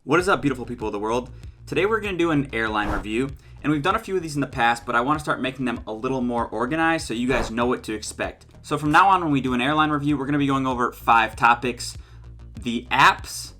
What is up, beautiful people of the world? Today we're going to do an airline review, and we've done a few of these in the past, but I want to start making them a little more organized so you guys know what to expect. So from now on, when we do an airline review, we're going to be going over 5 topics: the apps,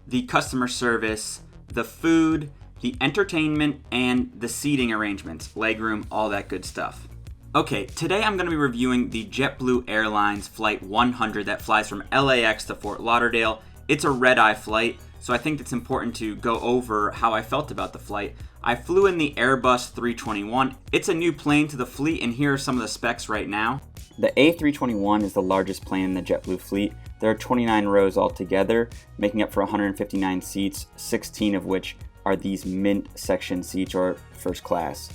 the customer service, the food, the entertainment, and the seating arrangements, legroom, all that good stuff. Okay, today I'm going to be reviewing the JetBlue Airlines Flight 100 that flies from LAX to Fort Lauderdale. It's a red-eye flight, so I think it's important to go over how I felt about the flight. I flew in the Airbus 321. It's a new plane to the fleet, and here are some of the specs right now. The A321 is the largest plane in the JetBlue fleet. There are 29 rows altogether, making up for 159 seats, 16 of which are these mint section seats or first class.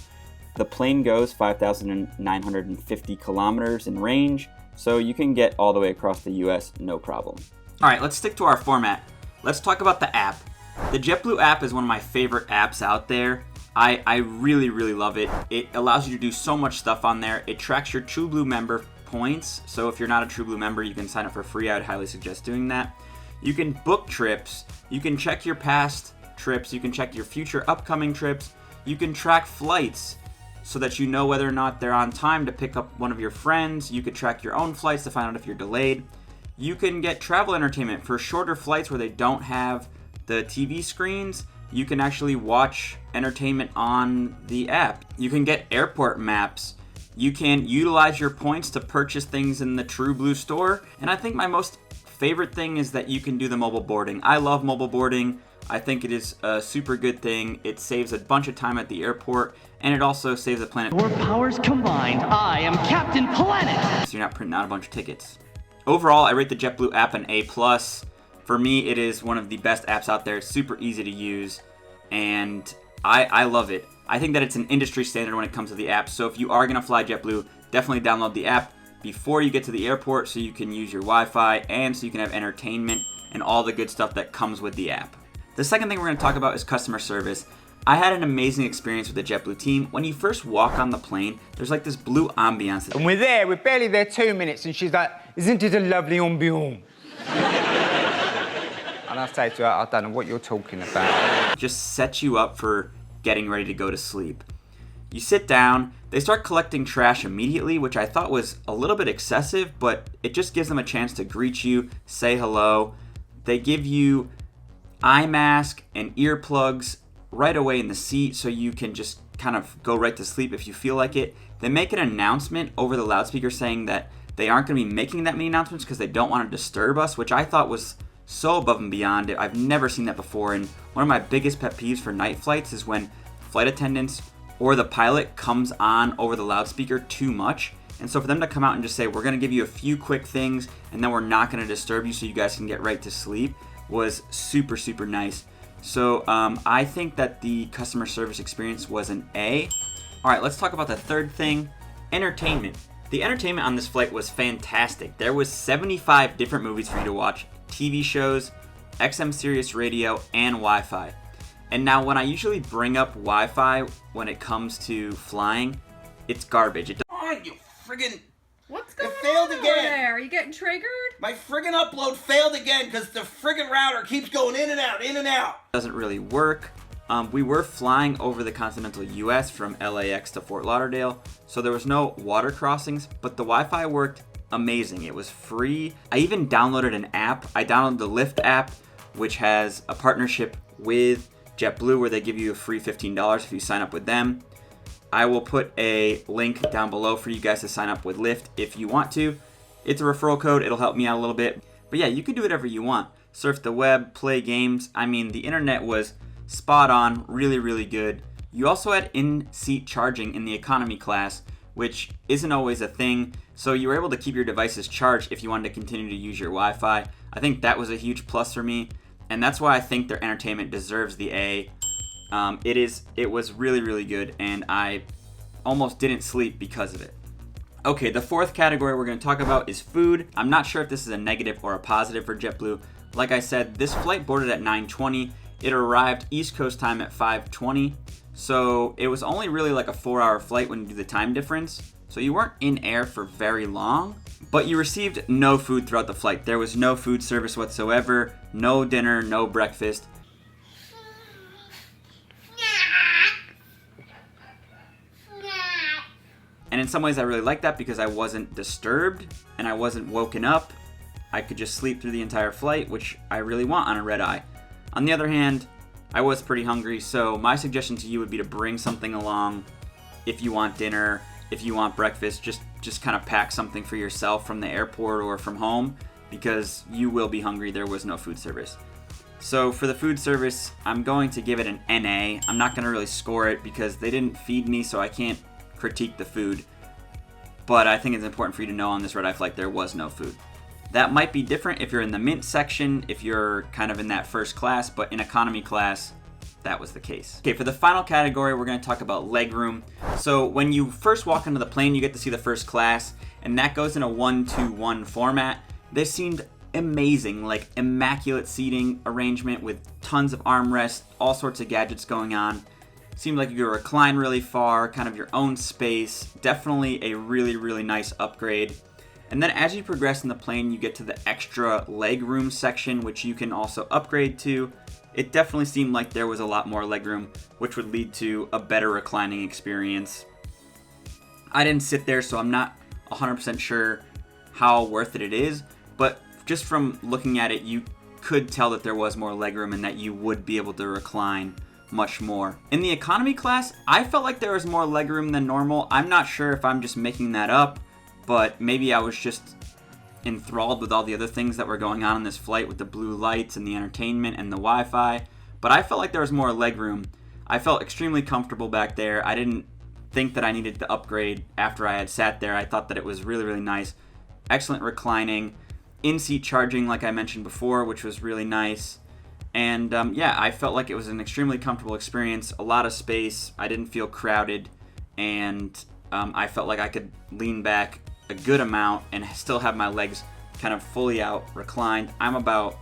The plane goes 5,950 kilometers in range, so you can get all the way across the US no problem. All right, let's stick to our format. Let's talk about the app. The JetBlue app is one of my favorite apps out there. I really love it. It allows you to do so much stuff on there. It tracks your TrueBlue member points, so if you're not a TrueBlue member, you can sign up for free. I would highly suggest doing that. You can book trips. You can check your past trips. You can check your future upcoming trips. You can track flights so that you know whether or not they're on time to pick up one of your friends. You could track your own flights to find out if you're delayed. You can get travel entertainment for shorter flights where they don't have the TV screens. You can actually watch entertainment on the app. You can get airport maps. You can utilize your points to purchase things in the TrueBlue store. And I think my most favorite thing is that you can do the mobile boarding. I love mobile boarding. I think it is a super good thing. It saves a bunch of time at the airport, and it also saves the planet. Your powers combined, I am Captain Planet! So you're not printing out a bunch of tickets. Overall, I rate the JetBlue app an A+. For me, it is one of the best apps out there. It's super easy to use, and I love it. I think that it's an industry standard when it comes to the app, so if you are going to fly JetBlue, definitely download the app before you get to the airport so you can use your Wi-Fi and so you can have entertainment and all the good stuff that comes with the app. The second thing we're going to talk about is customer service. I had an amazing experience with the JetBlue team. When you first walk on the plane, there's like this blue ambiance. And we're barely there 2 minutes, and she's like, "Isn't it a lovely ambiance?" And I say to her, "I don't know what you're talking about." Just sets you up for getting ready to go to sleep. You sit down, they start collecting trash immediately, which I thought was a little bit excessive, but it just gives them a chance to greet you, say hello. They give you eye mask and earplugs right away in the seat so you can just kind of go right to sleep if you feel like it. They make an announcement over the loudspeaker saying that they aren't going to be making that many announcements because they don't want to disturb us, which I thought was so above and beyond. I've never seen that before, and one of my biggest pet peeves for night flights is when flight attendants or the pilot comes on over the loudspeaker too much. And so for them to come out and just say, "We're going to give you a few quick things and then we're not going to disturb you so you guys can get right to sleep," was super nice. So I think that the customer service experience was an A. All right, let's talk about the third thing, entertainment. The entertainment on this flight was fantastic. There was 75 different movies for you to watch, TV shows, XM Sirius radio, and Wi-Fi. And now when I usually bring up Wi-Fi when it comes to flying, it's garbage. Oh, you friggin'... What's going failed on over again. there? Are you getting triggered? My friggin' upload failed again because the friggin' router keeps going in and out, in and out. Doesn't really work. We were flying over the continental US from LAX to Fort Lauderdale, so there was no water crossings, but the Wi-Fi worked amazing. It was free. I even downloaded an app. I downloaded the Lyft app, which has a partnership with JetBlue where they give you a free $15 if you sign up with them. I will put a link down below for you guys to sign up with Lyft if you want to. It's a referral code. It'll help me out a little bit. But yeah, you can do whatever you want. Surf the web, play games. I mean, the internet was spot on, really good. You also had in-seat charging in the economy class, which isn't always a thing. So you were able to keep your devices charged if you wanted to continue to use your Wi-Fi. I think that was a huge plus for me. And that's why I think their entertainment deserves the A. It was really good, and I almost didn't sleep because of it. Okay, the fourth category we're going to talk about is food. I'm not sure if this is a negative or a positive for JetBlue. Like I said, this flight boarded at 9:20. It arrived East Coast time at 5:20. So it was only really like a 4-hour flight when you do the time difference. So you weren't in air for very long, but you received no food throughout the flight. There was no food service whatsoever, no dinner, no breakfast. And in some ways I really like that because I wasn't disturbed and I wasn't woken up. I could just sleep through the entire flight, which I really want on a red eye. On the other hand, I was pretty hungry, so my suggestion to you would be to bring something along if you want dinner, if you want breakfast, just kind of pack something for yourself from the airport or from home, because you will be hungry. There was no food service. So for the food service, I'm going to give it an NA. I'm not going to really score it because they didn't feed me, so I can't critique the food. But I think it's important for you to know on this red-eye flight there was no food. That might be different if you're in the mint section, if you're kind of in that first class, but in economy class, that was the case. Okay, for the final category, we're going to talk about legroom. So when you first walk into the plane, you get to see the first class, and that goes in a 1-2-1 format. This seemed amazing, like immaculate seating arrangement with tons of armrests, all sorts of gadgets going on. Seemed like you could recline really far, kind of your own space. Definitely a really, really nice upgrade. And then as you progress in the plane, you get to the extra legroom section, which you can also upgrade to. It definitely seemed like there was a lot more legroom, which would lead to a better reclining experience. I didn't sit there, so I'm not 100% sure how worth it is, but just from looking at it, you could tell that there was more legroom and that you would be able to recline much more. In the economy class, I felt like there was more legroom than normal. I'm not sure if I'm just making that up, but maybe I was just enthralled with all the other things that were going on in this flight with the blue lights and the entertainment and the Wi-Fi. But I felt like there was more legroom. I felt extremely comfortable back there. I didn't think that I needed to upgrade after I had sat there. I thought that it was really, really nice. Excellent reclining. In-seat charging, like I mentioned before, which was really nice. And yeah, I felt like it was an extremely comfortable experience. A lot of space. I didn't feel crowded. And I felt like I could lean back a good amount and still have my legs kind of fully out reclined. I'm about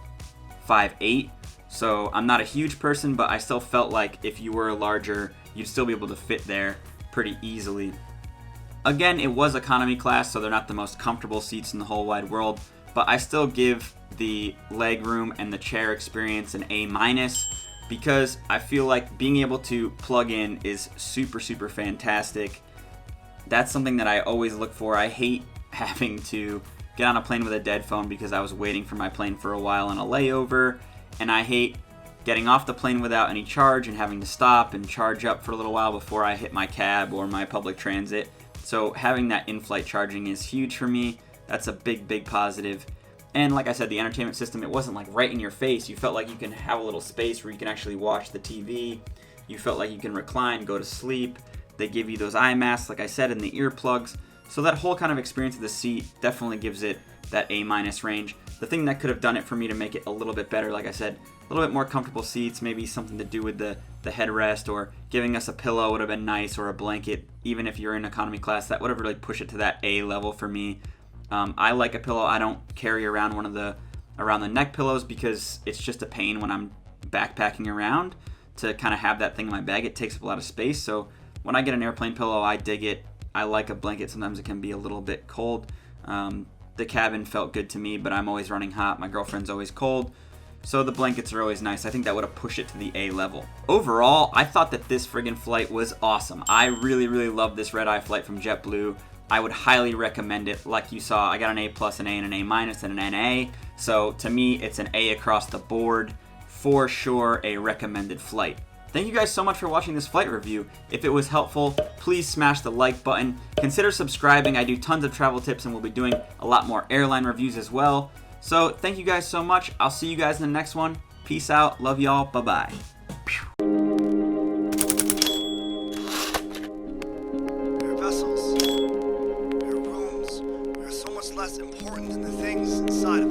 5'8", so I'm not a huge person, but I still felt like if you were larger, you'd still be able to fit there pretty easily. Again, it was economy class, so they're not the most comfortable seats in the whole wide world, but I still give the legroom and the chair experience an A- because I feel like being able to plug in is super, super fantastic. That's something that I always look for. I hate having to get on a plane with a dead phone because I was waiting for my plane for a while on a layover, and I hate getting off the plane without any charge and having to stop and charge up for a little while before I hit my cab or my public transit. So having that in-flight charging is huge for me. That's a big, big positive. And like I said, the entertainment system, it wasn't like right in your face. You felt like you can have a little space where you can actually watch the TV. You felt like you can recline, go to sleep. They give you those eye masks, like I said, and the earplugs. So that whole kind of experience of the seat definitely gives it that A- range. The thing that could have done it for me to make it a little bit better, like I said, a little bit more comfortable seats, maybe something to do with the headrest, or giving us a pillow would have been nice, or a blanket. Even if you're in economy class, that would have really pushed it to that A level for me. I like a pillow. I don't carry around one of the around the neck pillows because it's just a pain when I'm backpacking around to kind of have that thing in my bag. It takes up a lot of space. So when I get an airplane pillow, I dig it. I like a blanket. Sometimes it can be a little bit cold. The cabin felt good to me, but I'm always running hot. My girlfriend's always cold. So the blankets are always nice. I think that would have pushed it to the A level. Overall, I thought that this friggin' flight was awesome. I really, really love this red-eye flight from JetBlue. I would highly recommend it. Like you saw, I got an A+, an A, and an A- and an NA. So to me, it's an A across the board. For sure, a recommended flight. Thank you guys so much for watching this flight review. If it was helpful, please smash the like button. Consider subscribing. I do tons of travel tips and we'll be doing a lot more airline reviews as well. So thank you guys so much. I'll see you guys in the next one. Peace out. Love y'all. Bye-bye. Your vessels, your rooms, are so much less important than the things inside of